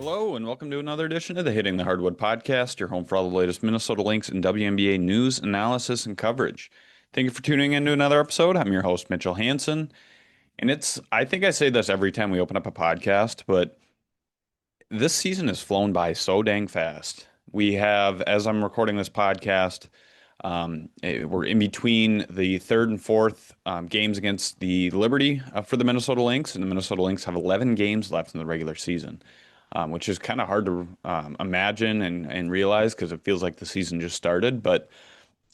Hello, and welcome to another edition of the Hitting the Hardwood podcast, your home for all the latest Minnesota Lynx and WNBA news, analysis, and coverage. Thank you for tuning in to another episode. I'm your host, Mitchell Hansen. And I think I say this every time we open up a podcast, but this season has flown by so dang fast. We have, as I'm recording this podcast, we're in between the third and fourth games against the Liberty for the Minnesota Lynx, and the Minnesota Lynx have 11 games left in the regular season, which is kind of hard to imagine and realize because it feels like the season just started. But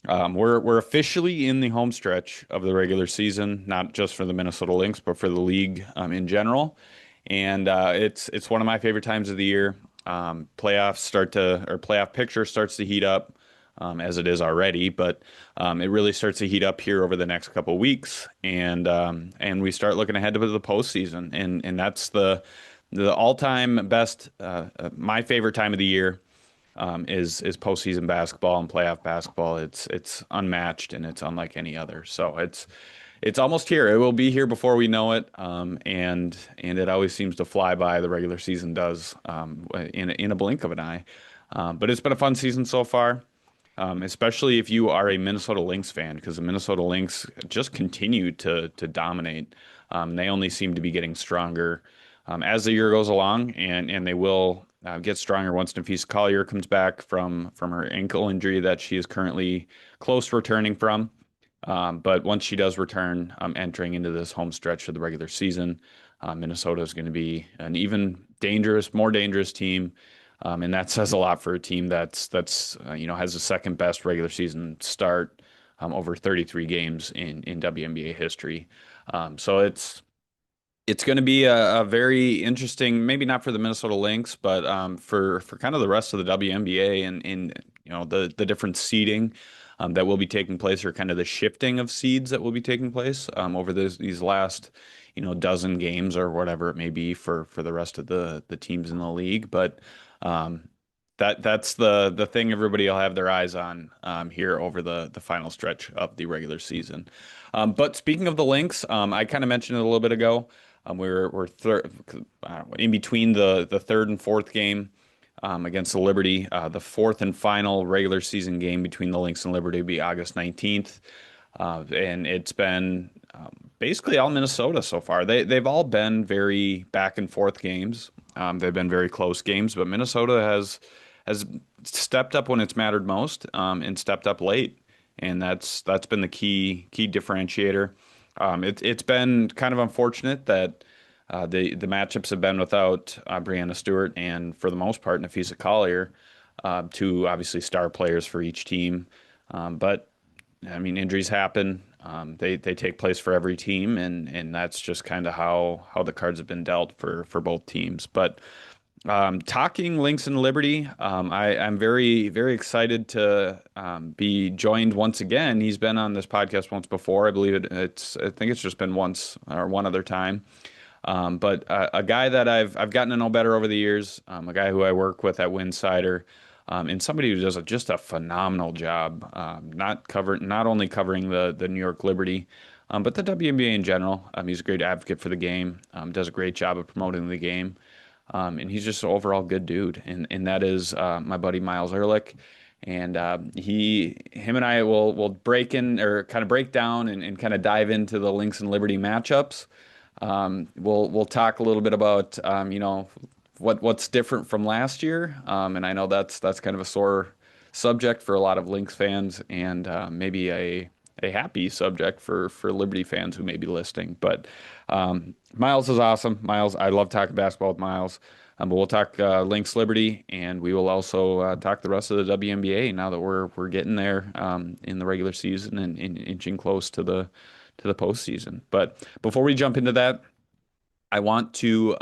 we're officially in the home stretch of the regular season, not just for the Minnesota Lynx, but for the league in general. And it's one of my favorite times of the year. Playoff picture starts to heat up, as it is already, but it really starts to heat up here over the next couple of weeks, and we start looking ahead to the postseason, and that's the all-time best. My favorite time of the year is postseason basketball and playoff basketball. It's unmatched and it's unlike any other. So it's almost here. It will be here before we know it. And it always seems to fly by. The regular season does in a blink of an eye. But it's been a fun season so far. Especially if you are a Minnesota Lynx fan, because the Minnesota Lynx just continue to dominate. They only seem to be getting stronger as the year goes along, and they will get stronger once Napheesa Collier comes back from her ankle injury that she is currently close to returning from. But once she does return, entering into this home stretch of the regular season, Minnesota is going to be an even more dangerous team. And that says a lot for a team that's has the second best regular season start over 33 games in WNBA history. So it's going to be a very interesting, maybe not for the Minnesota Lynx, but for kind of the rest of the WNBA and the different seeding that will be taking place, or kind of the shifting of seeds that will be taking place over these last dozen games or whatever it may be for the rest of the teams in the league. But that's the thing everybody will have their eyes on here over the final stretch of the regular season. But speaking of the Lynx, I kind of mentioned it a little bit ago. In between the third and fourth game against the Liberty. The fourth and final regular season game between the Lynx and Liberty will be August 19th. And it's been basically all Minnesota so far. They've all been very back and forth games. They've been very close games, but Minnesota has stepped up when it's mattered most, and stepped up late. And that's been the key differentiator. It's been kind of unfortunate that the matchups have been without Breanna Stewart and, for the most part, Napheesa Collier, two obviously star players for each team. But I mean, injuries happen. They take place for every team, and that's just kind of how the cards have been dealt for both teams. But talking Lynx and Liberty, I'm very, very excited to be joined once again. He's been on this podcast once before. I believe I think it's just been once or one other time. But a guy that I've gotten to know better over the years, a guy who I work with at Winsidr, and somebody who does just a phenomenal job, not only covering the New York Liberty, but the WNBA in general. He's a great advocate for the game, does a great job of promoting the game. And he's just an overall good dude. And that is my buddy Myles Ehrlich. And him and I will break in, or kind of break down and kind of dive into the Lynx and Liberty matchups. We'll talk a little bit about what's different from last year. And I know that's kind of a sore subject for a lot of Lynx fans, and maybe a happy subject for Liberty fans who may be listening. But Myles is awesome. Myles, I love talking basketball with Myles. But we'll talk Lynx Liberty, and we will also talk the rest of the WNBA now that we're getting there in the regular season and inching close to the postseason. But before we jump into that, I want to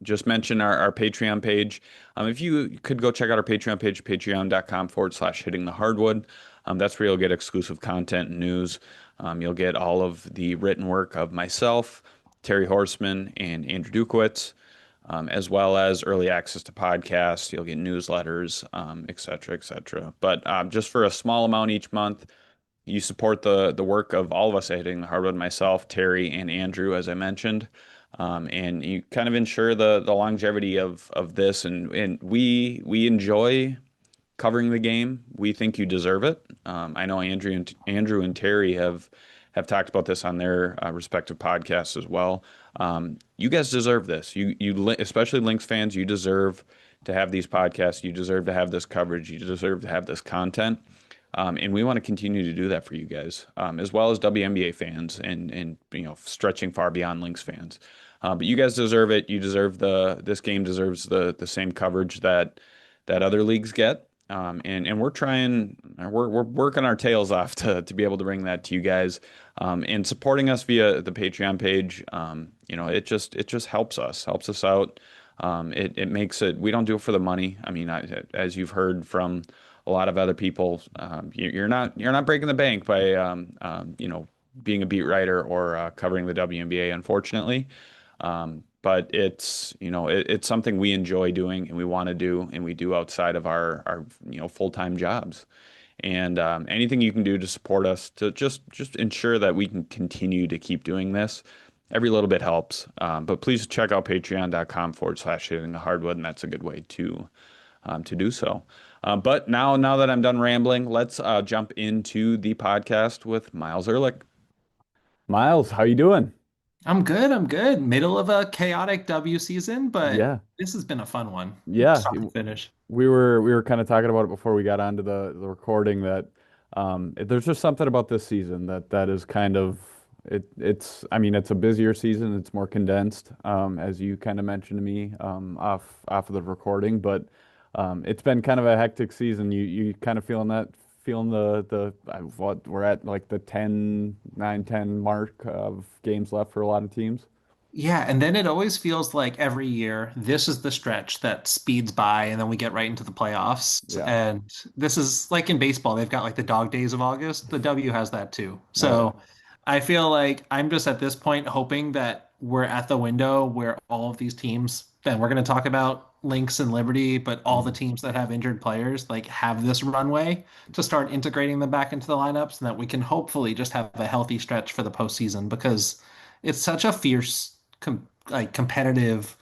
just mention our Patreon page. If you could go check out our Patreon page, patreon.com/hitting the hardwood. That's where you'll get exclusive content and news. You'll get all of the written work of myself, Terry Horseman, and Andrew Dukowitz, as well as early access to podcasts. You'll get newsletters, et cetera, et cetera. But just for a small amount each month, you support the work of all of us at Hitting the Hardwood, myself, Terry, and Andrew, as I mentioned. and you kind of ensure the longevity of this. And we enjoy covering the game. We think you deserve it. I know Andrew and Terry have talked about this on their respective podcasts as well. You guys deserve this. Especially Lynx fans, you deserve to have these podcasts. You deserve to have this coverage. You deserve to have this content. And we want to continue to do that for you guys, as well as WNBA fans and stretching far beyond Lynx fans. But you guys deserve it. You deserve this game deserves the same coverage that other leagues get. And we're working our tails off to be able to bring that to you guys, and supporting us via the Patreon page. It just helps us out. It makes it, we don't do it for the money. I mean, as you've heard from a lot of other people, you're not breaking the bank by being a beat writer or covering the WNBA, unfortunately. But it's something we enjoy doing and we want to do and we do outside of our full-time jobs. And anything you can do to support us to just ensure that we can continue to keep doing this, every little bit helps. But please check out patreon.com/hitting the hardwood, and that's a good way to do so. But now that I'm done rambling, let's jump into the podcast with Myles Ehrlich. Myles, how you doing? I'm good. I'm good. Middle of a chaotic W season, but Yeah, this has been a fun one. yeah. Start to finish. We were kind of talking about it before we got onto the recording that there's just something about this season that is kind of it's I mean it's a busier season. It's more condensed, as you kind of mentioned to me off of the recording, but it's been kind of a hectic season. You kind of feeling what we're at like the 10 mark of games left for a lot of teams. Yeah, and then it always feels like every year this is the stretch that speeds by, and then we get right into the playoffs. Yeah. And this is like in baseball, they've got like the dog days of August. The W has that too. Oh yeah. So I feel like I'm just at this point hoping that we're at the window where all of these teams, then we're going to talk about Lynx and Liberty, but all the Mhm. teams that have injured players like have this runway to start integrating them back into the lineups, and that we can hopefully just have a healthy stretch for the postseason because it's such a fierce competitive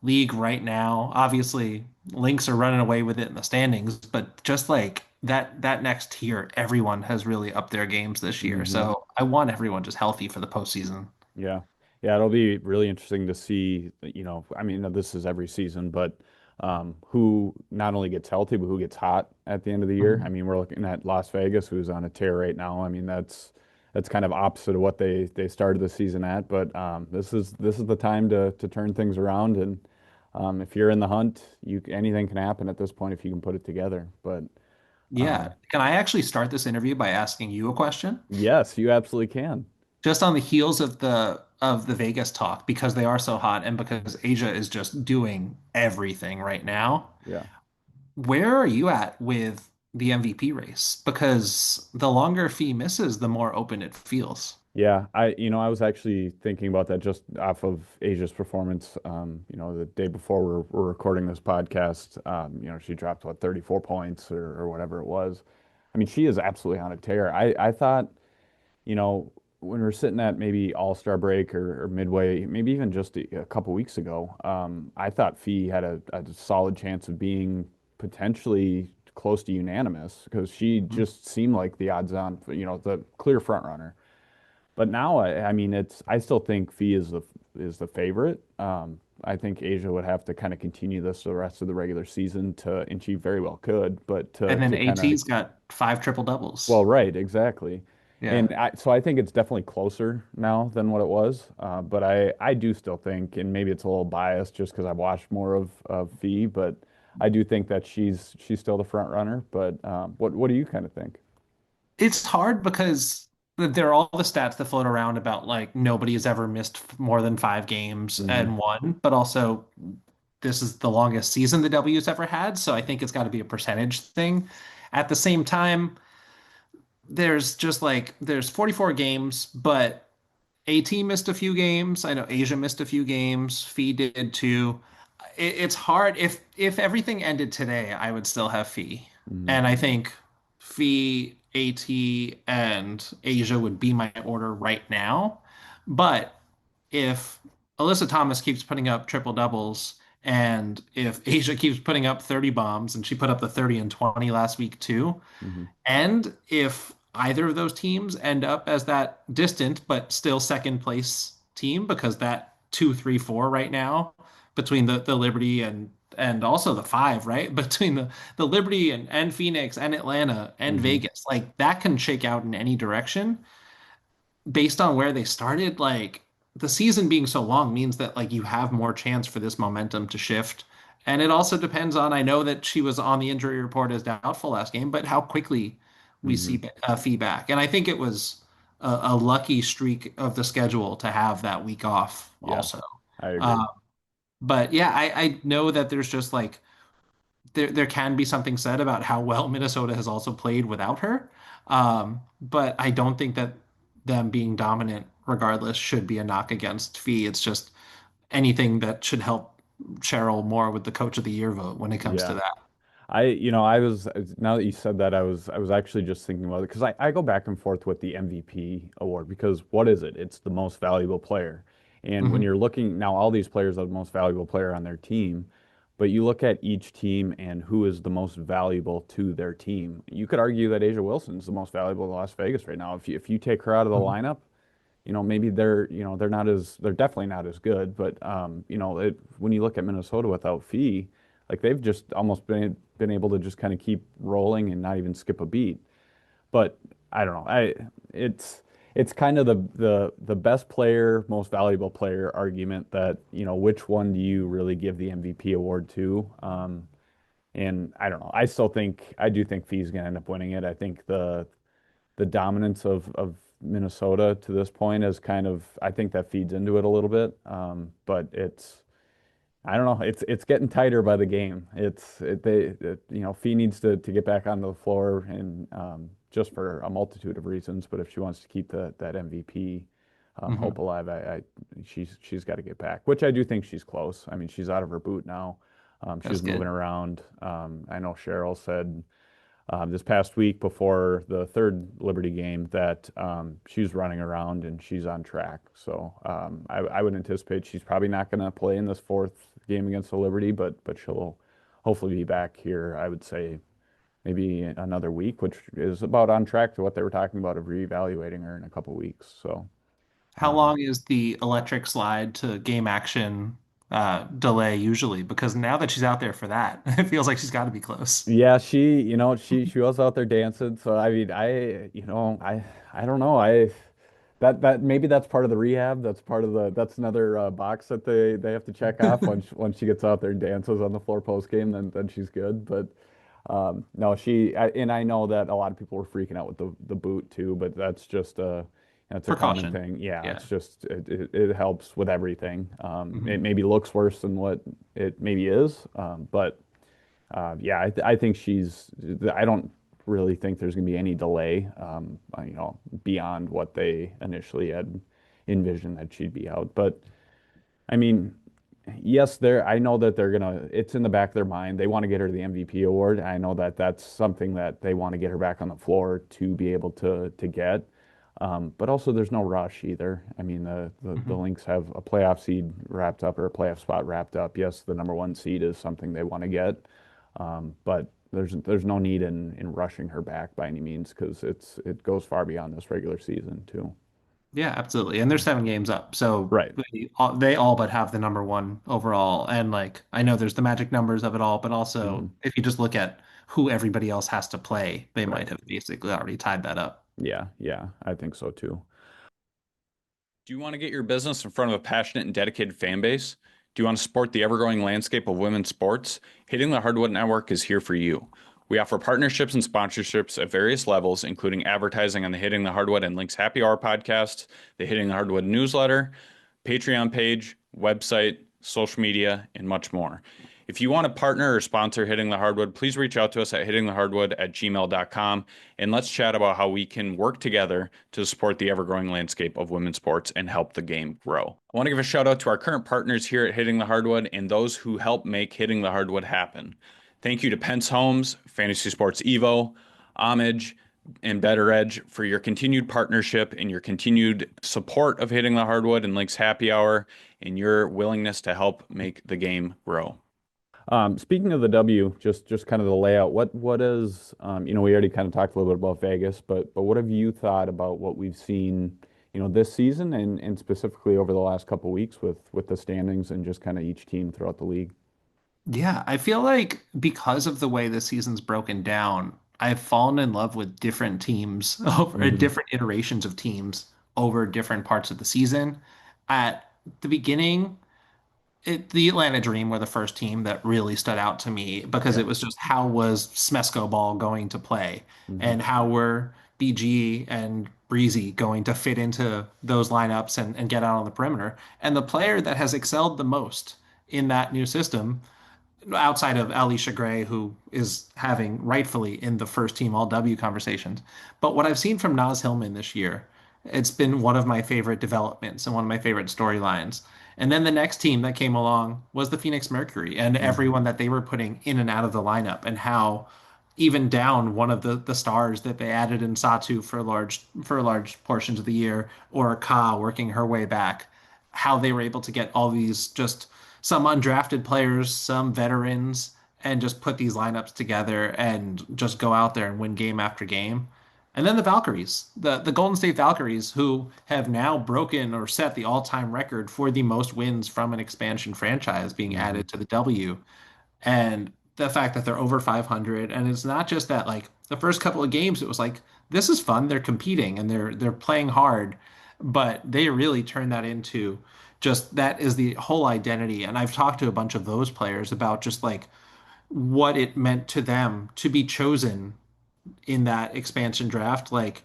league right now. Obviously, Lynx are running away with it in the standings, but just like that next tier, everyone has really upped their games this year. Mhm. So I want everyone just healthy for the postseason. Yeah. Yeah, it'll be really interesting to see, I mean, this is every season, but who not only gets healthy, but who gets hot at the end of the year. I Mhm. mean, we're looking at Las Vegas, who's on a tear right now. I mean, that's kind of opposite of what they started the season at, but this is the time to turn things around. And if you're in the hunt, anything can happen at this point if you can put it together. But Yeah. um, Can I actually start this interview by asking you a question? yes, you absolutely can. Just on the heels of the Vegas talk, because they are so hot and because Asia is just doing everything right now. Yeah. Where are you at with the MVP race? Because the longer Fee misses, the more open it feels. Yeah, I was actually thinking about that just off of Asia's performance. The day before we're recording this podcast, she dropped what 34 points or whatever it was. I mean, she is absolutely on a tear. I thought, when we are sitting at maybe All-Star break or midway, maybe even just a couple weeks ago, I thought Fee had a solid chance of being potentially close to unanimous because she just seemed like the odds-on, the clear front runner. But now, I mean, I still think Fee is the favorite. I think Asia would have to kind of continue this the rest of the regular season and she very well could, but to And then to kind of AT's got five triple doubles. well, right, exactly. Yeah. So I think it's definitely closer now than what it was. But I do still think, and maybe it's a little biased just because I've watched more of Fee, but I do think that she's still the front runner. But what do you kind of think? It's hard because there are all the stats that float around about like nobody has ever missed more than 5 games Hmm. and won, but also this is the longest season the W's ever had, so I think it's got to be a percentage thing. At the same time, there's 44 games, but AT missed a few games. I know Asia missed a few games. Fee did too. It's hard. If everything ended today, I would still have Fee, Hmm. and I think Fee, AT, and Asia would be my order right now. But if Alyssa Thomas keeps putting up triple doubles, and if Asia keeps putting up 30 bombs, and she put up the 30 and 20 last week too, Hmm. and if either of those teams end up as that distant but still second place team, because that 2, 3, 4 right now between the Liberty and also the five, right? Between the Liberty and Phoenix and Atlanta and Hmm. Vegas, like that can shake out in any direction based on where they started. Like the season being so long means that like you have more chance for this momentum to shift. And it also depends on, I know that she was on the injury report as doubtful last game, but how quickly we Hmm. see feedback. And I think it was a lucky streak of the schedule to have that week off Yeah, also. I agree. Uh, but yeah, I know that there's just like there can be something said about how well Minnesota has also played without her. But I don't think that them being dominant, regardless, should be a knock against Fee. It's just anything that should help Cheryl more with the Coach of the Year vote when it comes to Yeah. that. I was, now that you said that, I was actually just thinking about it because I go back and forth with the MVP award because what is it? It's the most valuable player. And when Hmm. you're looking now, all these players are the most valuable player on their team, but you look at each team and who is the most valuable to their team. You could argue that Asia Wilson's the most valuable to Las Vegas right now. If you take her out of the Hmm. lineup, maybe they're definitely not as good, but when you look at Minnesota without Fee, like they've just almost been able to just kind of keep rolling and not even skip a beat. But I don't know. It's it's kind of the best player, most valuable player argument that, which one do you really give the MVP award to? And I don't know. I do think Fee's gonna end up winning it. I think the dominance of Minnesota to this point is kind of, I think that feeds into it a little bit. But I don't know, it's getting tighter by the game. Fee needs to get back onto the floor and just for a multitude of reasons. But if she wants to keep that MVP Hmm. hope alive, she's got to get back, which I do think she's close. I mean, she's out of her boot now. That's She's moving good. around. I know Cheryl said this past week before the third Liberty game that she's running around and she's on track. So I would anticipate she's probably not going to play in this fourth game against the Liberty, but she'll hopefully be back here. I would say maybe another week, which is about on track to what they were talking about of reevaluating her in a couple weeks. So. How Um, long is the electric slide to game action delay usually? Because now that she's out there for that, it feels like she's got to be close. Yeah, she was out there dancing. So I mean, I don't know. That maybe that's part of the rehab. That's another box that they have to check off once she gets out there and dances on the floor post game, then she's good. But no, and I know that a lot of people were freaking out with the boot too, but that's a common Precaution. thing. Yeah, Yeah. it's just it helps with everything. It Hmm. maybe looks worse than what it maybe is, but. Yeah, I think I don't really think there's going to be any delay, beyond what they initially had envisioned that she'd be out. But I mean, yes, I know that it's in the back of their mind. They want to get her the MVP award. I know that that's something that they want to get her back on the floor to be able to get. But also, there's no rush either. I mean, the Hmm. Lynx have a playoff seed wrapped up or a playoff spot wrapped up. Yes, the number one seed is something they want to get, but there's no need in rushing her back by any means because it goes far beyond this regular season too. Yeah, absolutely. And they're 7 games up. So Right, they all but have the number one overall. And like, I know there's the magic numbers of it all, but hmm, also if you just look at who everybody else has to play, they right. might have basically already tied that up. Yeah, yeah, I think so too. Do you want to get your business in front of a passionate and dedicated fan base? Do you want to support the ever-growing landscape of women's sports? Hitting the Hardwood Network is here for you. We offer partnerships and sponsorships at various levels, including advertising on the Hitting the Hardwood and Links Happy Hour podcast, the Hitting the Hardwood newsletter, Patreon page, website, social media, and much more. If you want to partner or sponsor Hitting the Hardwood, please reach out to us at hittingthehardwood@gmail.com and let's chat about how we can work together to support the ever-growing landscape of women's sports and help the game grow. I want to give a shout out to our current partners here at Hitting the Hardwood and those who help make Hitting the Hardwood happen. Thank you to Pence Homes, Fantasy Sports Evo, Homage, and Better Edge for your continued partnership and your continued support of Hitting the Hardwood and Lynx Happy Hour and your willingness to help make the game grow. Speaking of the W, just kind of the layout. What is we already kind of talked a little bit about Vegas, but what have you thought about what we've seen, this season and specifically over the last couple weeks with the standings and just kind of each team throughout the league? Yeah, I feel like because of the way the season's broken down, I've fallen in love with different teams over Hmm. different iterations of teams over different parts of the season. At the beginning, the Atlanta Dream were the first team that really stood out to me because Yeah. it was just how was Smesco Ball going to play Hmm. and how were BG and Breezy going to fit into those lineups and get out on the perimeter. And the player that has excelled the most in that new system outside of Alicia Gray, who is having rightfully in the first team all W conversations. But what I've seen from Naz Hillman this year, it's been one of my favorite developments and one of my favorite storylines. And then the next team that came along was the Phoenix Mercury and Hmm. everyone that they were putting in and out of the lineup and how even down one of the stars that they added in Satu for large portions of the year, or Ka working her way back, how they were able to get all these just some undrafted players, some veterans, and just put these lineups together and just go out there and win game after game. And then the Valkyries, the Golden State Valkyries, who have now broken or set the all-time record for the most wins from an expansion franchise being Hmm. added to the W. And the fact that they're over 500, and it's not just that like the first couple of games, it was like this is fun. They're competing and they're playing hard, but they really turn that into just that is the whole identity. And I've talked to a bunch of those players about just like what it meant to them to be chosen in that expansion draft. Like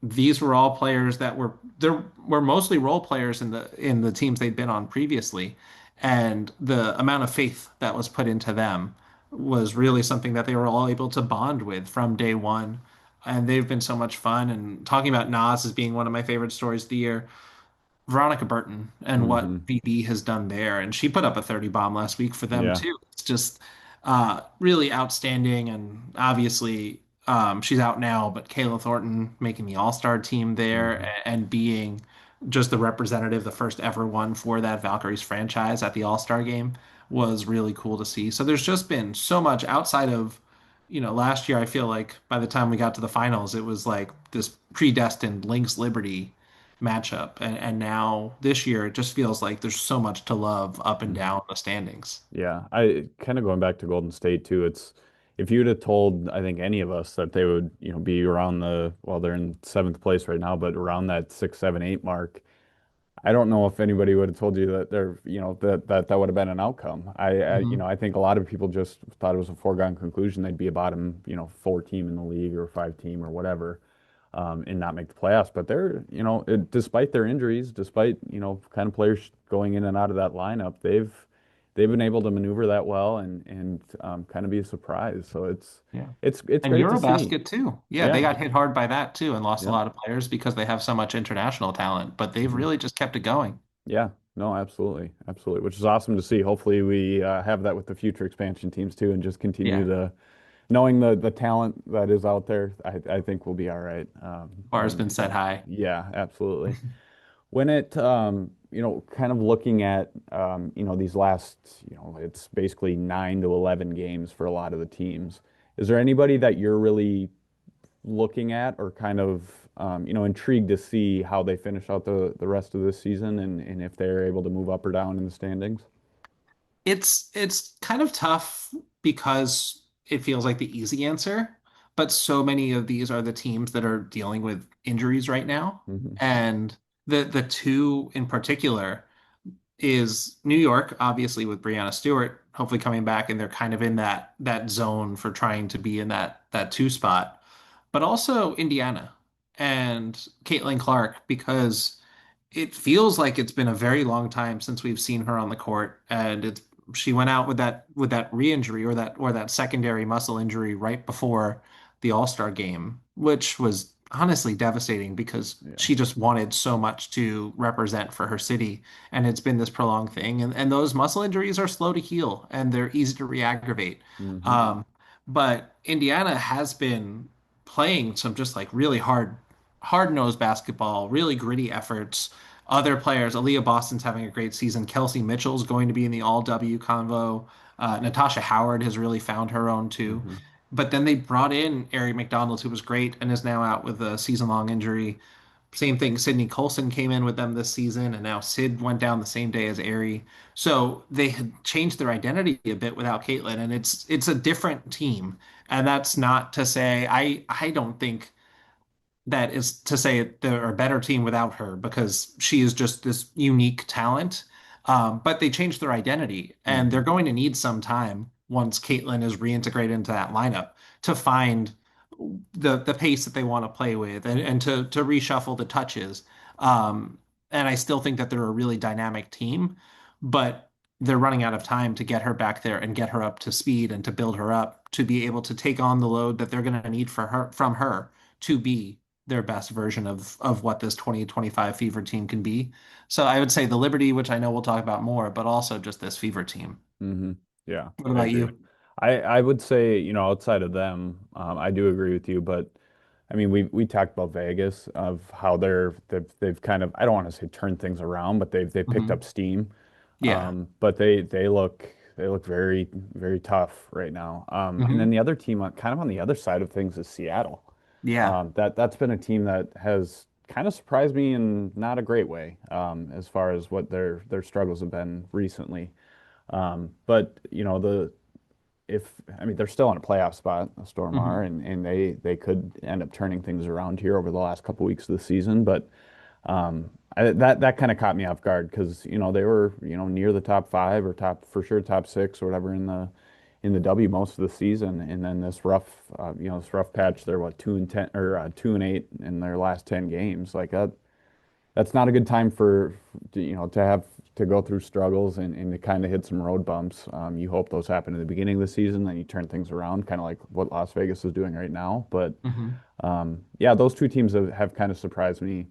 these were all players that there were mostly role players in the teams they'd been on previously, and the amount of faith that was put into them was really something that they were all able to bond with from day one. And they've been so much fun. And talking about Nas as being one of my favorite stories of the year, Veronica Burton and what Hmm. VB has done there. And she put up a 30 bomb last week for them Yeah. too. It's just really outstanding. And obviously, she's out now, but Kayla Thornton making the All-Star team there Hmm. and being just the representative, the first ever one for that Valkyries franchise at the All-Star game was really cool to see. So there's just been so much outside of, last year, I feel like by the time we got to the finals, it was like this predestined Lynx Liberty matchup. And now this year, it just feels like there's so much to love up and Hmm. down the standings. Yeah, I kind of going back to Golden State too. It's if you'd have told, I think any of us that they would, be around well, they're in seventh place right now, but around that 6, 7, 8 mark. I don't know if anybody would have told you that that would have been an outcome. Mhm. I think a lot of people just thought it was a foregone conclusion they'd be a bottom, 4 team in the league or 5 team or whatever, and not make the playoffs. But despite their injuries, despite, kind of players going in and out of that lineup, they've been able to maneuver that well and kind of be a surprise. So Yeah. it's And great to see. Eurobasket too. Yeah, they Yeah. got hit hard by that too and lost a Yep. lot of players because they have so much international talent, but they've Mhm. really just kept it going. Yeah, no, absolutely, absolutely, which is awesome to see. Hopefully, we have that with the future expansion teams too, and just continue Yeah, the knowing the talent that is out there. I think we'll be all right. bar's been set high. Yeah, absolutely. When it kind of looking at these last it's basically 9 to 11 games for a lot of the teams. Is there anybody that you're really looking at or kind of intrigued to see how they finish out the rest of this season and if they're able to move up or down in the standings? It's kind of tough because it feels like the easy answer, but so many of these are the teams that are dealing with injuries right now. Hmm. And the two in particular is New York, obviously with Brianna Stewart hopefully coming back, and they're kind of in that zone for trying to be in that two spot, but also Indiana and Caitlin Clark because it feels like it's been a very long time since we've seen her on the court, and it's she went out with that re-injury or that secondary muscle injury right before the All-Star game, which was honestly devastating because Yeah. she just wanted so much to represent for her city, and it's been this prolonged thing, and those muscle injuries are slow to heal and they're easy to re-aggravate. Hmm. Um, but Indiana has been playing some just like really hard-nosed basketball, really gritty efforts. Other players, Aaliyah Boston's having a great season. Kelsey Mitchell's going to be in the All W convo. Natasha Howard has really found her own too. Hmm. But then they brought in Ari McDonald, who was great and is now out with a season-long injury. Same thing, Sydney Colson came in with them this season, and now Sid went down the same day as Ari. So they had changed their identity a bit without Caitlin, and it's a different team. And that's not to say I don't think that is to say they're a better team without her because she is just this unique talent. But they changed their identity, and Hmm. they're going to need some time once Caitlin is reintegrated into that lineup to find the pace that they want to play with and to reshuffle the touches. Um, and I still think that they're a really dynamic team, but they're running out of time to get her back there and get her up to speed and to build her up to be able to take on the load that they're going to need for her from her to be their best version of what this 2025 Fever team can be. So I would say the Liberty, which I know we'll talk about more, but also just this Fever team. Hmm. Yeah, What I about agree. you? I would say, outside of them, I do agree with you, but I mean, we talked about Vegas of how they've kind of, I don't want to say turned things around, but they've picked up Hmm. steam. Yeah. But they look very very tough right now. And then Hmm. the other team kind of on the other side of things is Seattle. Yeah. That's been a team that has kind of surprised me in not a great way, as far as what their struggles have been recently. But the if I mean they're still in a playoff spot, the Storm are, Hmm. and they could end up turning things around here over the last couple weeks of the season. But that kind of caught me off guard because they were near the top five or top for sure top six or whatever in the W most of the season, and then this rough patch. They're what 2-10 or 2-8 in their last 10 games. Like that's not a good time to have to go through struggles and to kind of hit some road bumps. You hope those happen in the beginning of the season, then you turn things around, kind of like what Las Vegas is doing right now. But Hmm. yeah, those two teams have kind of surprised me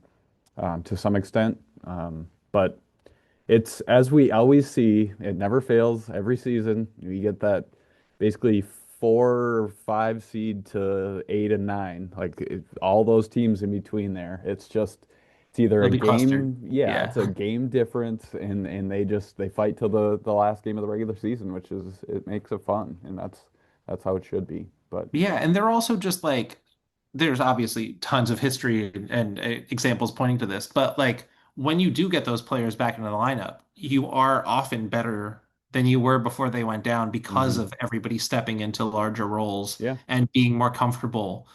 to some extent. But it's as we always see, it never fails every season. You get that basically 4 or 5 seed to 8 and 9, like all those teams in between there. It's either It'll a be clustered. game, yeah, Yeah. it's a game difference, and they fight till the last game of the regular season, which is it makes it fun, and that's how it should be. But Yeah, and they're also just like there's obviously tons of history and examples pointing to this, but like when you do get those players back into the lineup, you are often better than you were before they went down because hmm, of everybody stepping into larger roles yeah, and being more comfortable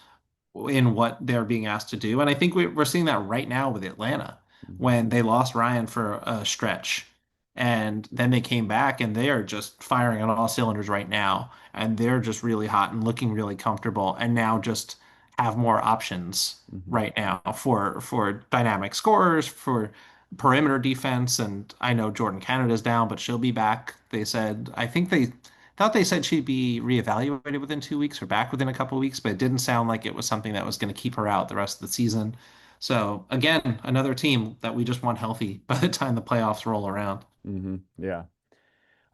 in what they're being asked to do. And I think we're seeing that right now with Atlanta hmm, when they lost Ryan for a stretch. And then they came back and they are just firing on all cylinders right now. And they're just really hot and looking really comfortable. And now just have more options hmm, right now for dynamic scorers, for perimeter defense. And I know Jordan Canada's down, but she'll be back. They said, I think they thought they said she'd be reevaluated within 2 weeks or back within a couple of weeks, but it didn't sound like it was something that was going to keep her out the rest of the season. So again, another team that we just want healthy by the time the playoffs roll around. hmm, yeah.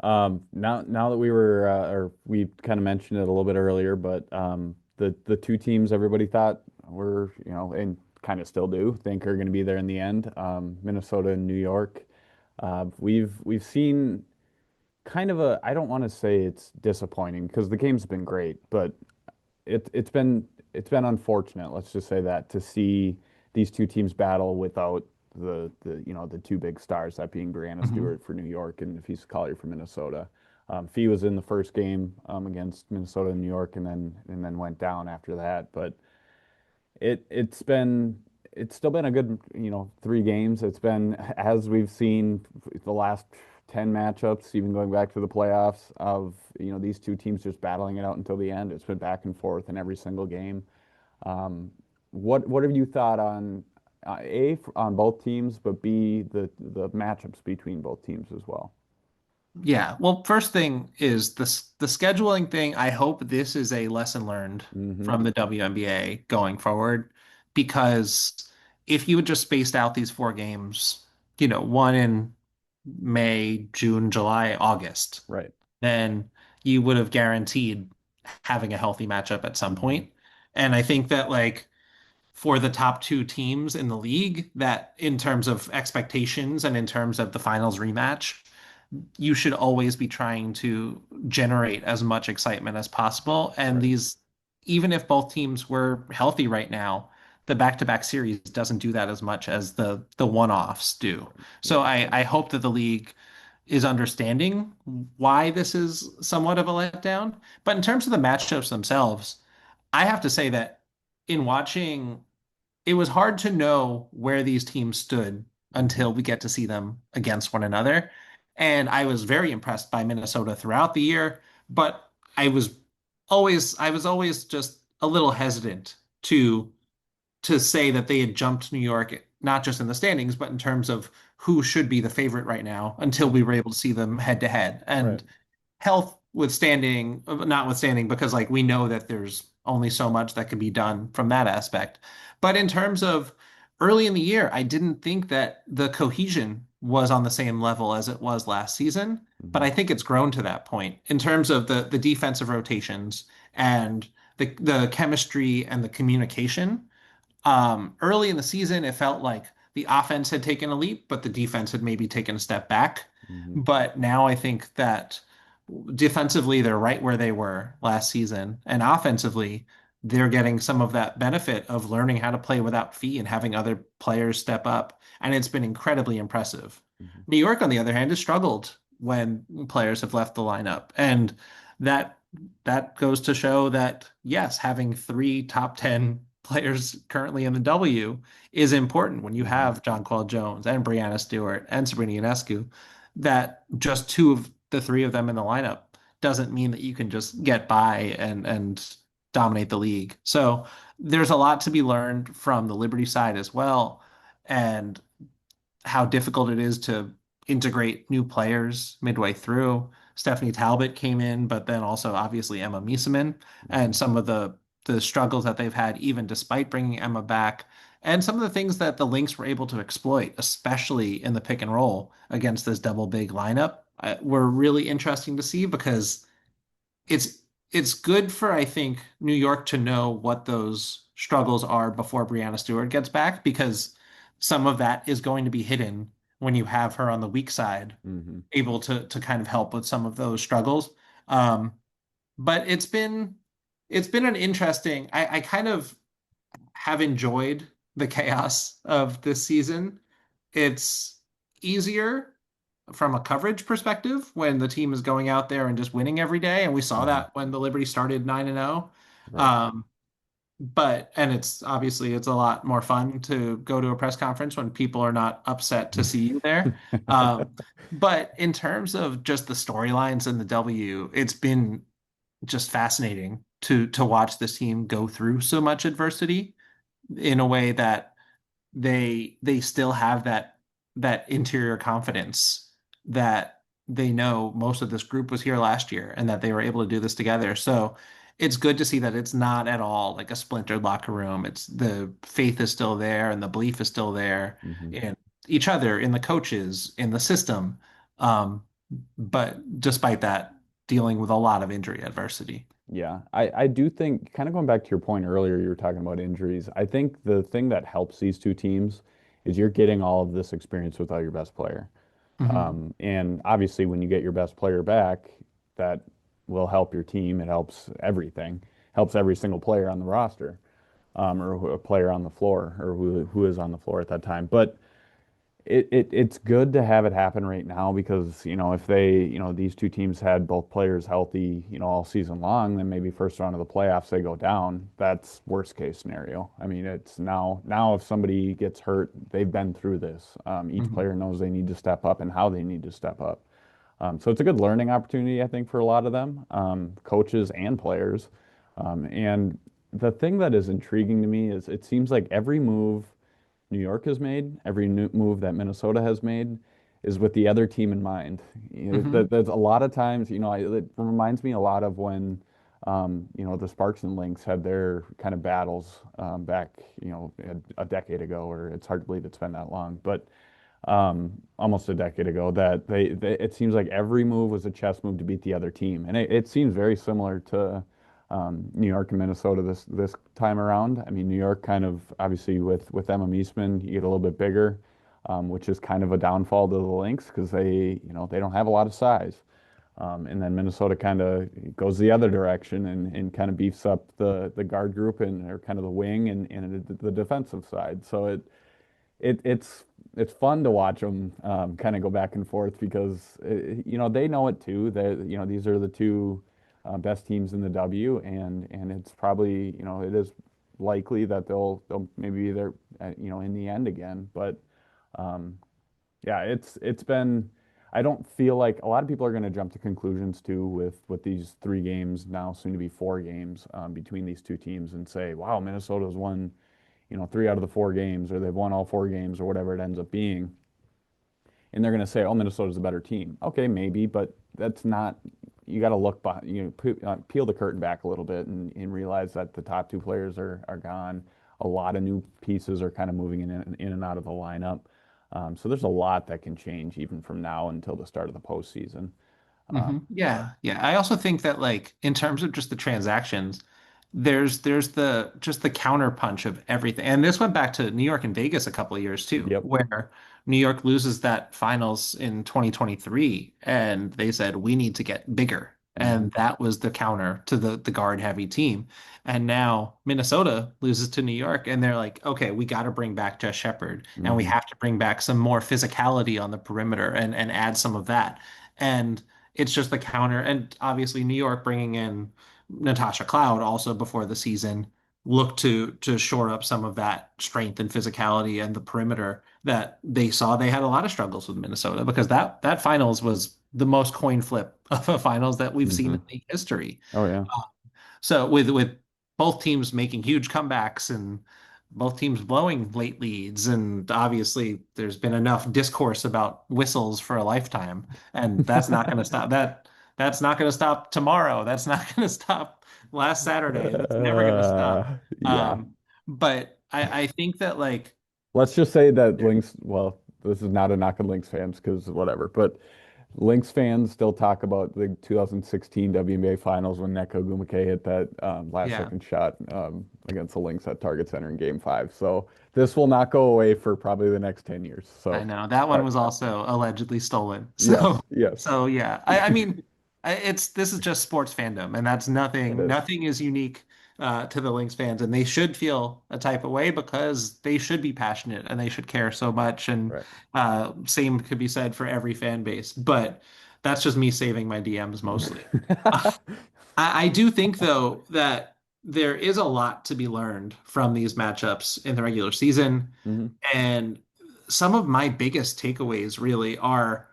Now that or we kind of mentioned it a little bit earlier, but the two teams everybody thought were, and kind of still do think are going to be there in the end, Minnesota and New York. We've seen kind of I don't want to say it's disappointing because the game's been great, but it's been unfortunate, let's just say that, to see these two teams battle without the two big stars, that being Brianna Mhm. Stewart for New York and Napheesa Collier for Minnesota. Fee was in the first game against Minnesota and New York, and then went down after that. But it's still been a good 3 games. It's been as we've seen the last 10 matchups, even going back to the playoffs of these two teams just battling it out until the end. It's been back and forth in every single game. Um, what have you thought on on both teams, but B the matchups between both teams as well? Yeah. Well, first thing is the scheduling thing. I hope this is a lesson learned Hmm. from the WNBA going forward, because if you had just spaced out these 4 games, one in May, June, July, August, Right. then you would have guaranteed having a healthy matchup at some Hmm. point. And I think that like for the top two teams in the league, that in terms of expectations and in terms of the finals rematch, you should always be trying to generate as much excitement as possible. And Right. these, even if both teams were healthy right now, the back-to-back series doesn't do that as much as the one-offs do. So Yeah. I hope that the league is understanding why this is somewhat of a letdown. But in terms of the matchups themselves, I have to say that in watching, it was hard to know where these teams stood Hmm. until we get to see them against one another. And I was very impressed by Minnesota throughout the year, but I was always just a little hesitant to to say that they had jumped New York, not just in the standings, but in terms of who should be the favorite right now until we were able to see them head to head. Right. And health withstanding, notwithstanding, because like we know that there's only so much that can be done from that aspect. But in terms of early in the year, I didn't think that the cohesion was on the same level as it was last season. But Hmm. I think it's grown to that point in terms of the defensive rotations and the chemistry and the communication. Early in the season, it felt like the offense had taken a leap, but the defense had maybe taken a step back. Hmm. But now I think that defensively, they're right where they were last season. And offensively, they're getting some of that benefit of learning how to play without fee and having other players step up. And it's been incredibly impressive. Hmm. New York, on the other hand, has struggled when players have left the lineup. And that that goes to show that, yes, having three top 10 players currently in the W is important when you Hmm. have John Jonquel Jones and Brianna Stewart and Sabrina Ionescu, that just two of the three of them in the lineup doesn't mean that you can just get by and dominate the league. So there's a lot to be learned from the Liberty side as well, and how difficult it is to integrate new players midway through. Stephanie Talbot came in, but then also obviously Emma Mieseman, and Hmm. some of the struggles that they've had even despite bringing Emma back, and some of the things that the Lynx were able to exploit, especially in the pick and roll against this double big lineup, were really interesting to see because it's it's good for, I think, New York to know what those struggles are before Brianna Stewart gets back, because some of that is going to be hidden when you have her on the weak side, Hmm. able to kind of help with some of those struggles. Um, but it's been an interesting. I kind of have enjoyed the chaos of this season. It's easier from a coverage perspective when the team is going out there and just winning every day. And we saw Hmm. that when the Liberty started 9-0. Right. Um, but and it's obviously it's a lot more fun to go to a press conference when people are not upset to see you there. Um, but in terms of just the storylines in the W, it's been just fascinating to watch this team go through so much adversity in a way that they still have that interior confidence that they know most of this group was here last year and that they were able to do this together. So it's good to see that it's not at all like a splintered locker room. It's the faith is still there and the belief is still there Hmm. in each other, in the coaches, in the system. Um, but despite that, dealing with a lot of injury adversity. Yeah, I do think, kind of going back to your point earlier, you were talking about injuries. I think the thing that helps these two teams is you're getting all of this experience without your best player. Hmm. And obviously, when you get your best player back, that will help your team. It helps everything, helps every single player on the roster, or a player on the floor, or who is on the floor at that time. But it's good to have it happen right now because, if these two teams had both players healthy, all season long, then maybe first round of the playoffs they go down. That's worst case scenario. I mean, it's now if somebody gets hurt, they've been through this. Each Hmm. player knows they need to step up and how they need to step up. So it's a good learning opportunity, I think, for a lot of them, coaches and players. And the thing that is intriguing to me is it seems like every move New York has made, every new move that Minnesota has made is with the other team in mind. Hmm. There's a lot of times, it reminds me a lot of when, the Sparks and Lynx had their kind of battles back, a decade ago, or it's hard to believe it's been that long, but almost a decade ago, that it seems like every move was a chess move to beat the other team. And it seems very similar to New York and Minnesota this time around. I mean, New York kind of obviously with Emma Meesman, you get a little bit bigger, which is kind of a downfall to the Lynx because they don't have a lot of size. And then Minnesota kind of goes the other direction and kind of beefs up the guard group and or kind of the wing and the defensive side. So it's fun to watch them kind of go back and forth because they know it too. That these are the two best teams in the W, and it's probably it is likely that they'll maybe be there in the end again. But yeah, it's been. I don't feel like a lot of people are going to jump to conclusions too with these 3 games now, soon to be 4 games between these two teams, and say, wow, Minnesota's won 3 out of the 4 games, or they've won all 4 games, or whatever it ends up being. And they're going to say, oh, Minnesota's a better team. Okay, maybe, but that's not, you got to look behind, peel the curtain back a little bit and realize that the top 2 players are gone. A lot of new pieces are kind of moving in and out of the lineup. So there's a lot that can change even from now until the start of the postseason. Yeah, yeah. I also think that like in terms of just the transactions, there's the just the counterpunch of everything. And this went back to New York and Vegas a couple of years too, Yep. where New York loses that finals in 2023 and they said we need to get bigger. Hmm. And that was the counter to the guard heavy team. And now Minnesota loses to New York and they're like, okay, we got to bring back Jess Shepard and we Hmm. have to bring back some more physicality on the perimeter and add some of that. And it's just the counter. And obviously, New York bringing in Natasha Cloud also before the season looked to shore up some of that strength and physicality and the perimeter that they saw they had a lot of struggles with Minnesota because that finals was the most coin flip of a finals that we've seen Hmm. in league history. Oh yeah. So with both teams making huge comebacks and both teams blowing late leads, and obviously there's been enough discourse about whistles for a lifetime, and that's not going to stop that. That's not going to stop tomorrow. That's not going to stop last Saturday. That's never going to stop. Yeah. But I think that like Let's just say that Lynx, well, this is not a knock on Lynx fans because whatever, but Lynx fans still talk about the 2016 WNBA Finals when Neko Gumake hit that last yeah, second shot against the Lynx at Target Center in Game 5. So this will not go away for probably the next 10 years. I So, know that one uh, was also allegedly stolen. So, yes, yes, so yeah. I mean, it's this is just sports fandom, and that's it nothing. is. Nothing is unique to the Lynx fans, and they should feel a type of way because they should be passionate and they should care so much. And Right. same could be said for every fan base, but that's just me saving my DMs mostly. I do think though that there is a lot to be learned from these matchups in the regular season. Hmm. And some of my biggest takeaways really are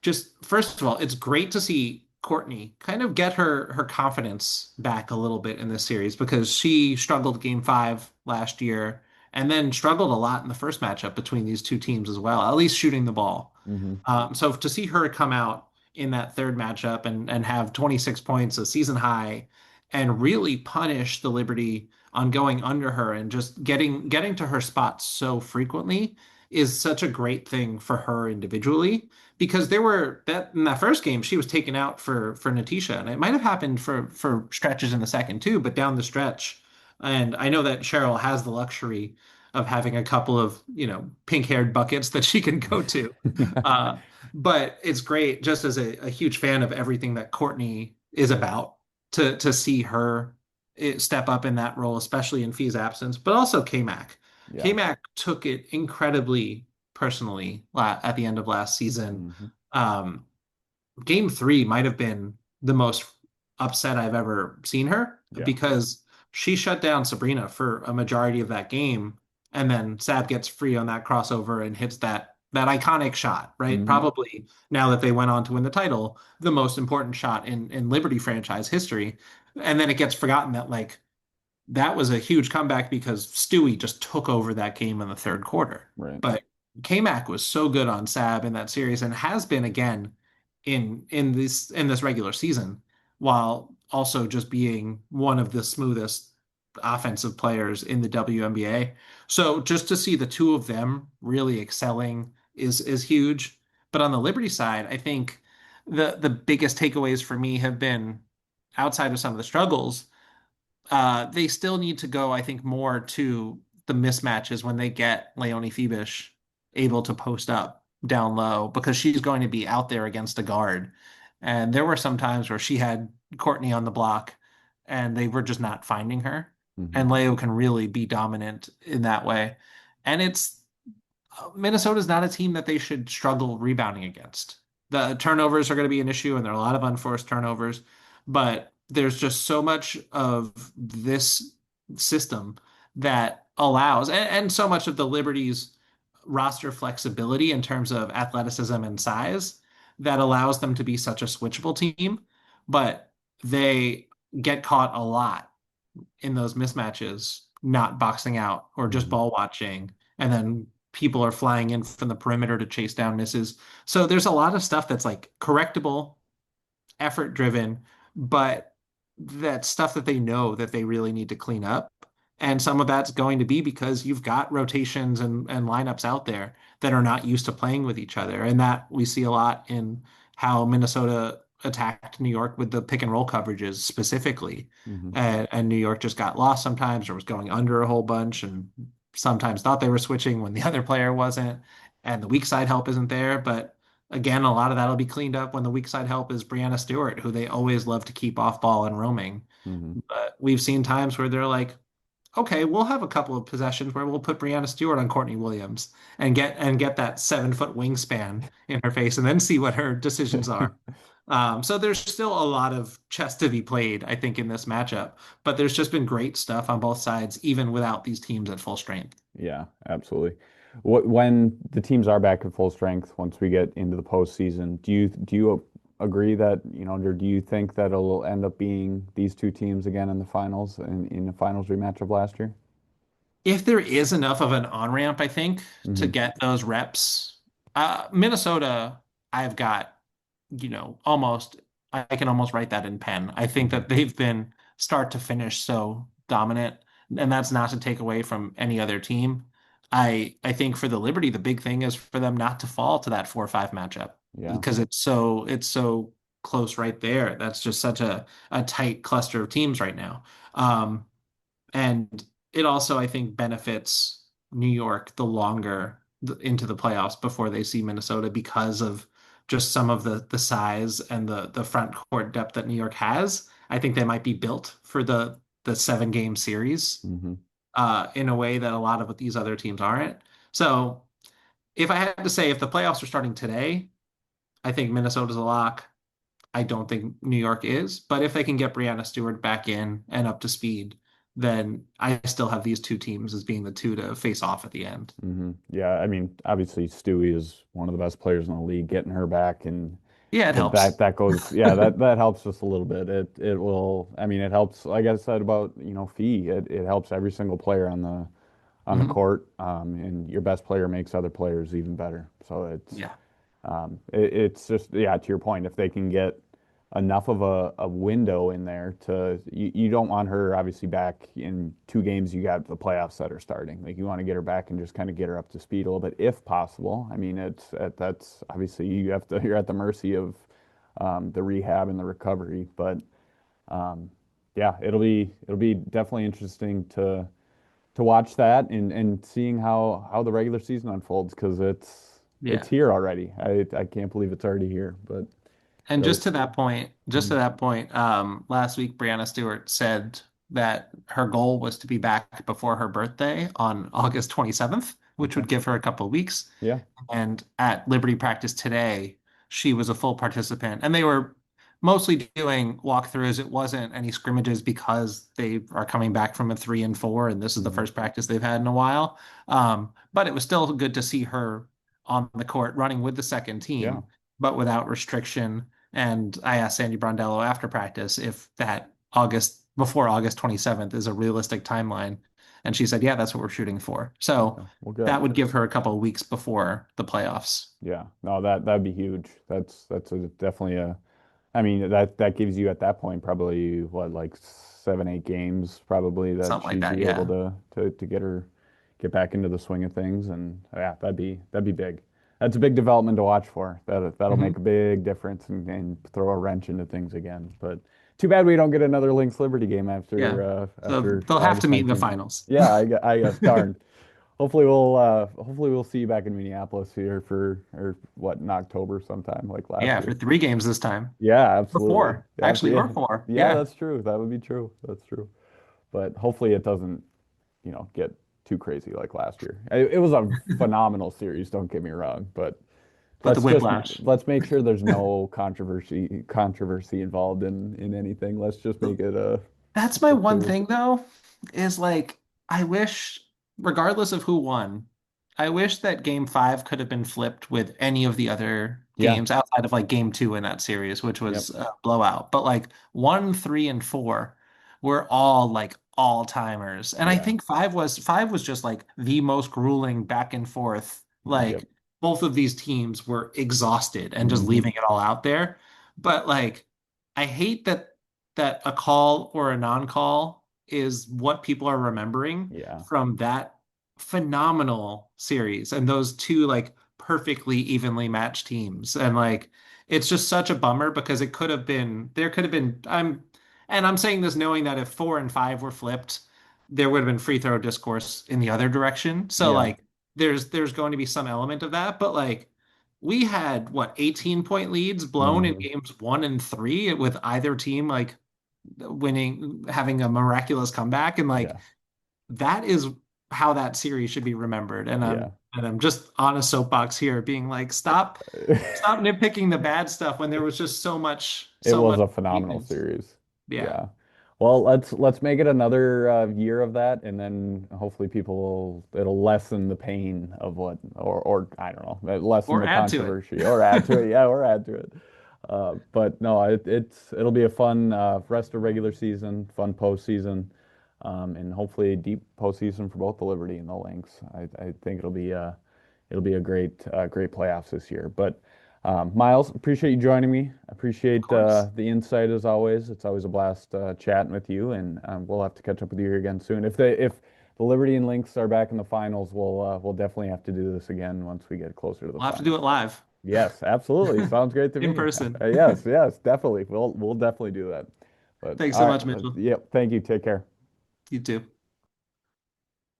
just first of all, it's great to see Courtney kind of get her confidence back a little bit in this series because she struggled game 5 last year and then struggled a lot in the first matchup between these two teams as well, at least shooting the ball. Hmm. So to see her come out in that third matchup and have 26 points, a season high, and really punish the Liberty on going under her and just getting to her spots so frequently is such a great thing for her individually because there were that in that first game she was taken out for Napheesa and it might have happened for stretches in the second too, but down the stretch. And I know that Cheryl has the luxury of having a couple of pink-haired buckets that she can go to. Uh, but it's great just as a huge fan of everything that Courtney is about to see her step up in that role, especially in Fee's absence, but also K-Mac. Yeah. K-Mac took it incredibly personally at the end of last season. Hmm. Um, Game 3 might have been the most upset I've ever seen her Yeah. because she shut down Sabrina for a majority of that game, and then Sab gets free on that crossover and hits that iconic shot, right? Hmm. Probably now that they went on to win the title, the most important shot in Liberty franchise history. And then it gets forgotten that like that was a huge comeback because Stewie just took over that game in the third quarter. Right. But K-Mac was so good on Sab in that series and has been again in this regular season, while also just being one of the smoothest offensive players in the WNBA. So just to see the two of them really excelling is huge. But on the Liberty side, I think the biggest takeaways for me have been outside of some of the struggles. They still need to go, I think, more to the mismatches when they get Leonie Fibish able to post up down low because she's going to be out there against a guard. And there were some times where she had Courtney on the block and they were just not finding her. Hmm. And Leo can really be dominant in that way. And it's Minnesota's not a team that they should struggle rebounding against. The turnovers are going to be an issue, and there are a lot of unforced turnovers, but there's just so much of this system that allows, and so much of the Liberty's roster flexibility in terms of athleticism and size that allows them to be such a switchable team. But they get caught a lot in those mismatches, not boxing out or just Hmm. ball watching, and then people are flying in from the perimeter to chase down misses. So there's a lot of stuff that's like correctable, effort driven, but that stuff that they know that they really need to clean up. And some of that's going to be because you've got rotations and lineups out there that are not used to playing with each other. And that we see a lot in how Minnesota attacked New York with the pick and roll coverages specifically. Hmm. And New York just got lost sometimes or was going under a whole bunch and sometimes thought they were switching when the other player wasn't. And the weak side help isn't there. But again, a lot of that'll be cleaned up when the weak side help is Brianna Stewart, who they always love to keep off ball and roaming. Hmm. But we've seen times where they're like, okay, we'll have a couple of possessions where we'll put Brianna Stewart on Courtney Williams and get that 7 foot wingspan in her face and then see what her decisions are. So there's still a lot of chess to be played, I think, in this matchup. But there's just been great stuff on both sides, even without these teams at full strength. Yeah, absolutely. When the teams are back at full strength, once we get into the postseason, do you agree that, or do you think that it'll end up being these two teams again in the finals in the finals rematch of last year? If there is enough of an on-ramp, I think, to Hmm. get those reps, Minnesota, I've got, almost, I can almost write that in pen. I think Hmm. that they've been start to finish so dominant, and that's not to take away from any other team. I think for the Liberty, the big thing is for them not to fall to that 4-5 matchup Yeah. because it's so close right there. That's just such a tight cluster of teams right now. And it also, I think, benefits New York the longer into the playoffs before they see Minnesota because of just some of the size and the front court depth that New York has. I think they might be built for the 7 game series Hmm. in a way that a lot of these other teams aren't. So if I had to say, if the playoffs are starting today, I think Minnesota's a lock. I don't think New York is, but if they can get Brianna Stewart back in and up to speed, then I still have these two teams as being the two to face off at the end. Hmm. Yeah, I mean, obviously Stewie is one of the best players in the league. Getting her back and Yeah, it that helps. that goes, yeah, that helps just a little bit. It will, I mean, it helps. Like I said about, Fee, it helps every single player on the Mhm. court, and your best player makes other players even better. So Yeah. it's just, yeah, to your point, if they can get enough of a window in there you don't want her obviously back in 2 games. You got the playoffs that are starting. Like you want to get her back and just kind of get her up to speed a little bit if possible. I mean, that's obviously you're at the mercy of the rehab and the recovery. But um, yeah, it'll be definitely interesting to watch that and seeing how the regular season unfolds because it's Yeah. here already. I can't believe it's already here, but And it'll. just to that point, last week Brianna Stewart said that her goal was to be back before her birthday on August 27th, which Okay. would give her a couple of weeks. Yeah. And at Liberty practice today, she was a full participant. And they were mostly doing walkthroughs. It wasn't any scrimmages because they are coming back from a 3-4, and this is the Hmm. first practice they've had in a while. But it was still good to see her on the court running with the second Yeah. team, but without restriction. And I asked Sandy Brondello after practice if that August before August 27th is a realistic timeline. And she said, yeah, that's what we're shooting for. So Okay. Well, good. that would give her a couple of weeks before the playoffs. Yeah. No, that'd be huge. Definitely a. I mean, that gives you at that point probably what, like 7, 8 games probably that Something like she'd that. be able Yeah. to get back into the swing of things. And yeah, that'd be big. That's a big development to watch for. That'll Hmm. make a big difference and throw a wrench into things again. But too bad we don't get another Lynx Liberty game Yeah. So after they'll have to August meet in the 19th. finals. Yeah, I guess darn. Hopefully we'll see you back in Minneapolis here for or what in October sometime like last Yeah, year. for 3 games this time. Yeah, Or absolutely. 4. Yeah, Actually, or 4. yeah, Yeah. that's true. That would be true. That's true. But hopefully it doesn't, get too crazy like last year. It was a phenomenal series, don't get me wrong, but But the whiplash. let's make sure there's no controversy involved in anything. Let's just make it That's my a one cool. thing though, is like I wish, regardless of who won, I wish that game 5 could have been flipped with any of the other Yeah. games outside of like game 2 in that series, which Yep. was a blowout. But like 1, 3, and 4 were all like all timers. And I Yeah. think five was just like the most grueling back and forth. Yep. Like both of these teams were exhausted and just Hmm. leaving it all out there. But like I hate that a call or a non-call is what people are remembering Yeah. from that phenomenal series and those two like perfectly evenly matched teams. And like it's just such a bummer because it could have been there could have been I'm saying this knowing that if 4 and 5 were flipped, there would have been free throw discourse in the other direction. So Yeah. like there's going to be some element of that, but like we had what 18-point leads blown in Hmm. games 1 and 3 with either team like winning, having a miraculous comeback, and like Yeah. that is how that series should be remembered. And Yeah. I'm just on a soapbox here, being like, stop nitpicking the bad stuff when there was just It so was much a phenomenal greatness. series. Yeah, Yeah. Well, let's make it another year of that, and then hopefully it'll lessen the pain of what, or I don't know, lessen or the add to it. controversy, or add to it. Yeah, or add to it. But no, it'll be a fun rest of regular season, fun postseason, and hopefully a deep postseason for both the Liberty and the Lynx. I think it'll be a great playoffs this year. But Myles, appreciate you joining me. I Of appreciate course. the insight as always. It's always a blast chatting with you, and we'll have to catch up with you again soon. If the Liberty and Lynx are back in the finals, we'll definitely have to do this again once we get closer to the We'll have to do finals. it live. Yes, absolutely. Sounds great to In me. person. Yes, yes, definitely. We'll definitely do that. But Thanks all so right, much, Mitchell. yep. Thank you. Take care. You too.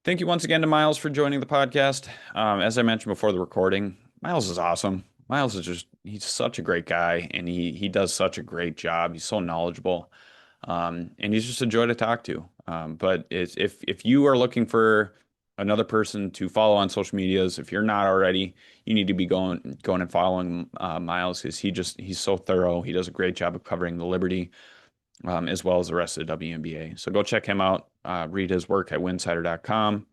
Thank you once again to Myles for joining the podcast. As I mentioned before the recording, Myles is awesome. Myles is he's such a great guy, and he does such a great job. He's so knowledgeable, and he's just a joy to talk to. But if you are looking for another person to follow on social medias, if you're not already, you need to be going and following Myles, because he's so thorough. He does a great job of covering the Liberty, as well as the rest of the WNBA. So go check him out. Read his work at winsidr.com,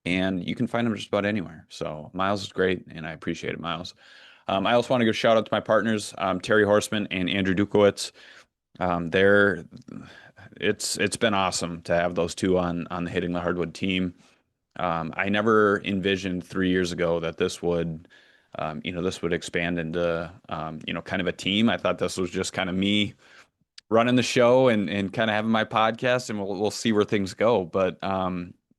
and you can find him just about anywhere. So Myles is great, and I appreciate it, Myles. I also want to give a shout out to my partners, Terry Horseman and Andrew Dukowitz. They're it's been awesome to have those two on the Hitting the Hardwood team. I never envisioned 3 years ago that this would expand into kind of a team. I thought this was just kind of me running the show and kind of having my podcast, and we'll see where things go. But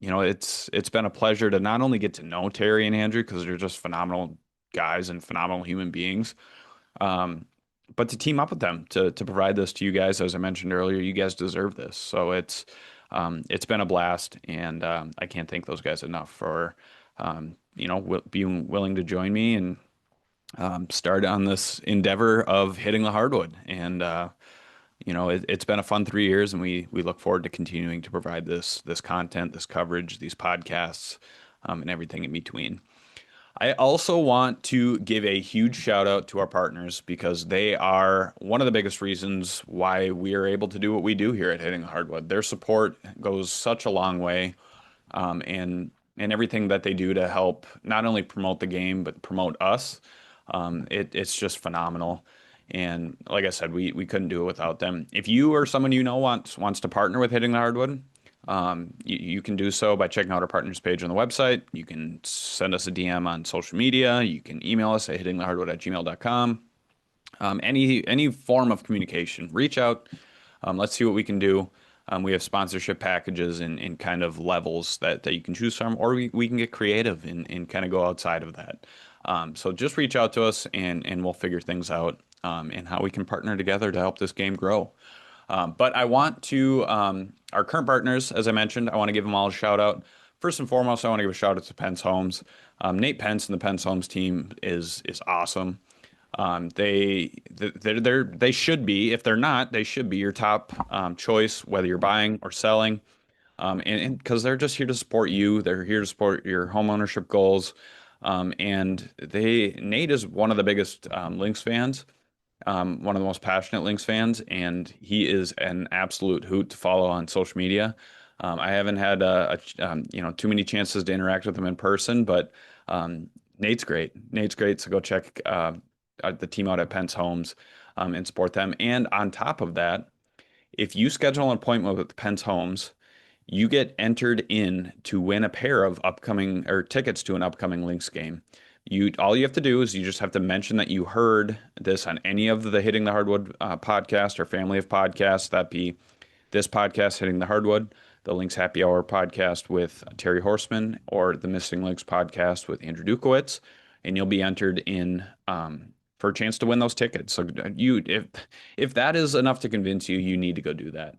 it's been a pleasure to not only get to know Terry and Andrew, because they're just phenomenal guys and phenomenal human beings, um, but to team up with them to provide this to you guys. As I mentioned earlier, you guys deserve this. So it's been a blast, and I can't thank those guys enough for being willing to join me and start on this endeavor of hitting the hardwood. And it's been a fun 3 years, and we look forward to continuing to provide this content, this coverage, these podcasts, and everything in between. I also want to give a huge shout out to our partners, because they are one of the biggest reasons why we are able to do what we do here at Hitting the Hardwood. Their support goes such a long way, and everything that they do to help not only promote the game but promote us. It's just phenomenal. And like I said, we couldn't do it without them. If you or someone wants to partner with Hitting the Hardwood, you can do so by checking out our partners page on the website. You can send us a DM on social media. You can email us at hittingthehardwood@gmail.com. Any form of communication, reach out. Let's see what we can do. We have sponsorship packages and kind of levels that you can choose from, or we can get creative and kind of go outside of that. So just reach out to us, and we'll figure things out, and how we can partner together to help this game grow. But I want to our current partners, as I mentioned, I want to give them all a shout out. First and foremost, I want to give a shout out to Pence Homes. Nate Pence and the Pence Homes team is awesome. They should be, if they're not, they should be your top choice, whether you're buying or selling. And because they're just here to support you, they're here to support your home ownership goals. And Nate is one of the biggest Lynx fans, one of the most passionate Lynx fans, and he is an absolute hoot to follow on social media. I haven't had too many chances to interact with him in person, but Nate's great. Nate's great. So go check the team out at Pence Homes and support them. And on top of that, if you schedule an appointment with Pence Homes, you get entered in to win a pair of upcoming or tickets to an upcoming Lynx game. All you have to do is you just have to mention that you heard this on any of the Hitting the Hardwood podcast or family of podcasts. That be this podcast, Hitting the Hardwood, the Lynx Happy Hour podcast with Terry Horseman, or the Missing Lynx podcast with Andrew Dukowitz, and you'll be entered in for a chance to win those tickets. So if that is enough to convince you, you need to go do that.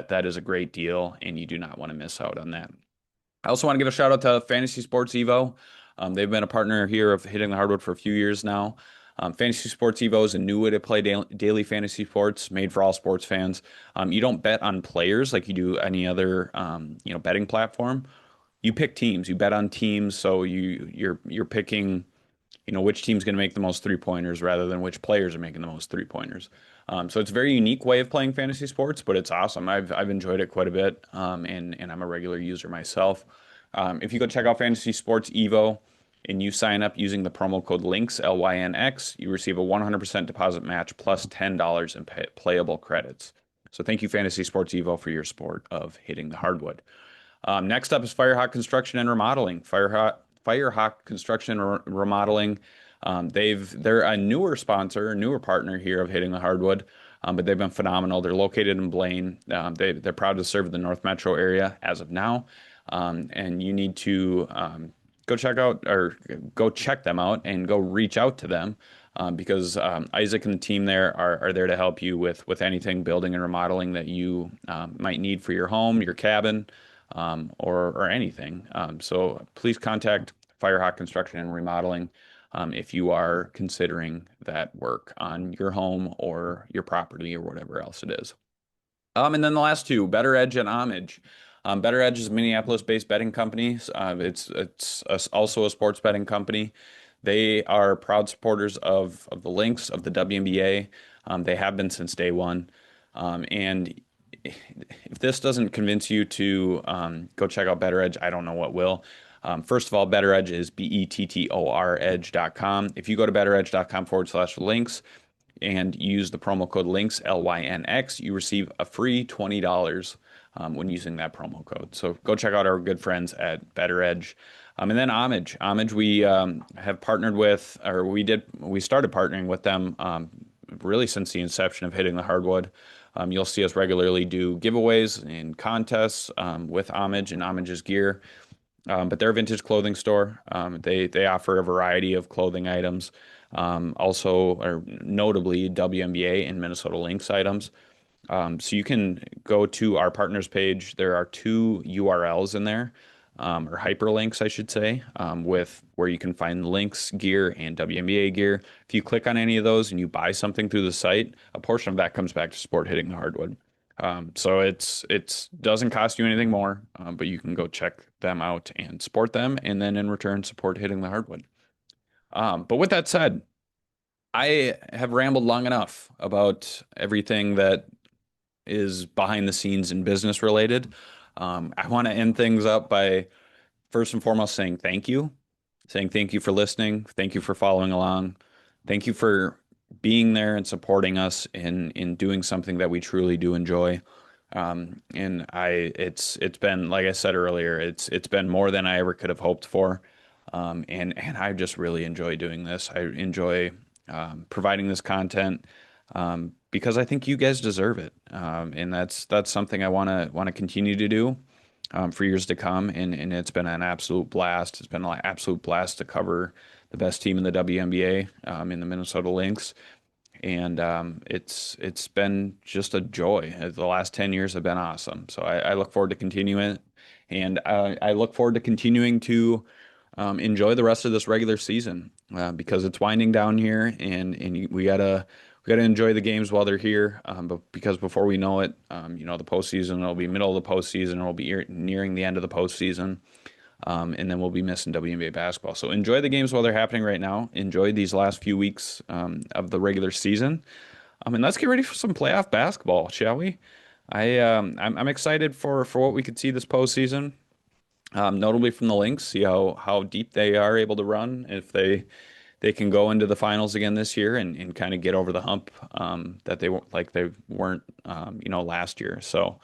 That is a great deal, and you do not want to miss out on that. I also want to give a shout out to Fantasy Sports Evo. They've been a partner here of Hitting the Hardwood for a few years now. Fantasy Sports Evo is a new way to play daily fantasy sports, made for all sports fans. You don't bet on players like you do any other betting platform. You pick teams. You bet on teams, so you're picking which team's going to make the most three-pointers rather than which players are making the most three-pointers. So it's a very unique way of playing fantasy sports, but it's awesome. I've enjoyed it quite a bit, and I'm a regular user myself. If you go check out Fantasy Sports Evo and you sign up using the promo code LYNX, LYNX, you receive a 100% deposit match plus $10 in playable credits. So thank you, Fantasy Sports Evo, for your support of Hitting the Hardwood. Next up is Firehawk Construction and Remodeling. Firehawk Construction and Remodeling. They're a newer sponsor, a newer partner here of Hitting the Hardwood, but they've been phenomenal. They're located in Blaine. They're proud to serve the North Metro area as of now. And you need to go check them out and go reach out to them because Isaac and the team there are there to help you with anything building and remodeling that you might need for your home, your cabin, or anything. So please contact Firehawk Construction and Remodeling if you are considering that work on your home or your property or whatever else it is. And then the last two, Better Edge and Homage. Better Edge is a Minneapolis-based betting company. Also a sports betting company. They are proud supporters of the Lynx, of the WNBA. They have been since day one. And if this doesn't convince you to go check out Better Edge, I don't know what will. First of all, Better Edge is BETTOR edge.com. If you go to betteredge.com/links and use the promo code LYNX, LYNX, you receive a free $20 when using that promo code. So go check out our good friends at Better Edge. And then Homage. Homage, we have partnered with, or we started partnering with them really since the inception of Hitting the Hardwood. You'll see us regularly do giveaways and contests with Homage and Homage's gear. But they're a vintage clothing store. They offer a variety of clothing items, also, or notably WNBA and Minnesota Lynx items. So you can go to our partners page. There are two URLs in there, or hyperlinks, I should say, with where you can find Lynx gear and WNBA gear. If you click on any of those and you buy something through the site, a portion of that comes back to support Hitting the Hardwood. So it doesn't cost you anything more, but you can go check them out and support them, and then in return support Hitting the Hardwood. But with that said, I have rambled long enough about everything that is behind the scenes and business related. I want to end things up by first and foremost saying thank you for listening. Thank you for following along. Thank you for being there and supporting us in doing something that we truly do enjoy. It's been, like I said earlier, it's been more than I ever could have hoped for. And I just really enjoy doing this. I enjoy providing this content because I think you guys deserve it. And that's something I want to continue to do for years to come. And it's been an absolute blast. It's been an absolute blast to cover the best team in the WNBA in the Minnesota Lynx. and it's been just a joy. The last 10 years have been awesome. So I look forward to continuing it, and I look forward to continuing to enjoy the rest of this regular season because it's winding down here, and we gotta enjoy the games while they're here. But because before we know it, the postseason will be middle of the postseason, or we'll be nearing the end of the postseason. And then we'll be missing WNBA basketball. So enjoy the games while they're happening right now. Enjoy these last few weeks of the regular season. And let's get ready for some playoff basketball, shall we? I'm excited for what we could see this postseason, notably from the Lynx. See how deep they are able to run if they can go into the finals again this year and kind of get over the hump that they weren't last year. So.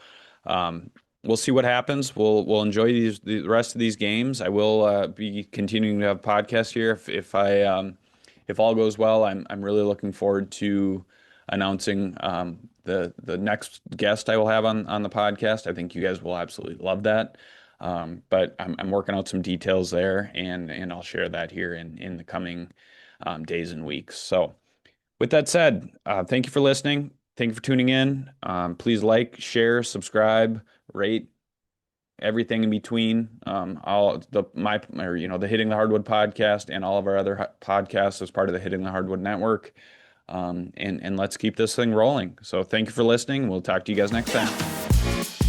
We'll see what happens. We'll enjoy the rest of these games. I will be continuing to have podcasts here if all goes well. I'm really looking forward to announcing the next guest I will have on the podcast. I think you guys will absolutely love that. But I'm working out some details there, and I'll share that here in the coming days and weeks. So with that said, thank you for listening. Thank you for tuning in. Please like, share, subscribe, rate, everything in between. The Hitting the Hardwood podcast and all of our other podcasts as part of the Hitting the Hardwood network. And let's keep this thing rolling. So thank you for listening. We'll talk to you guys next time.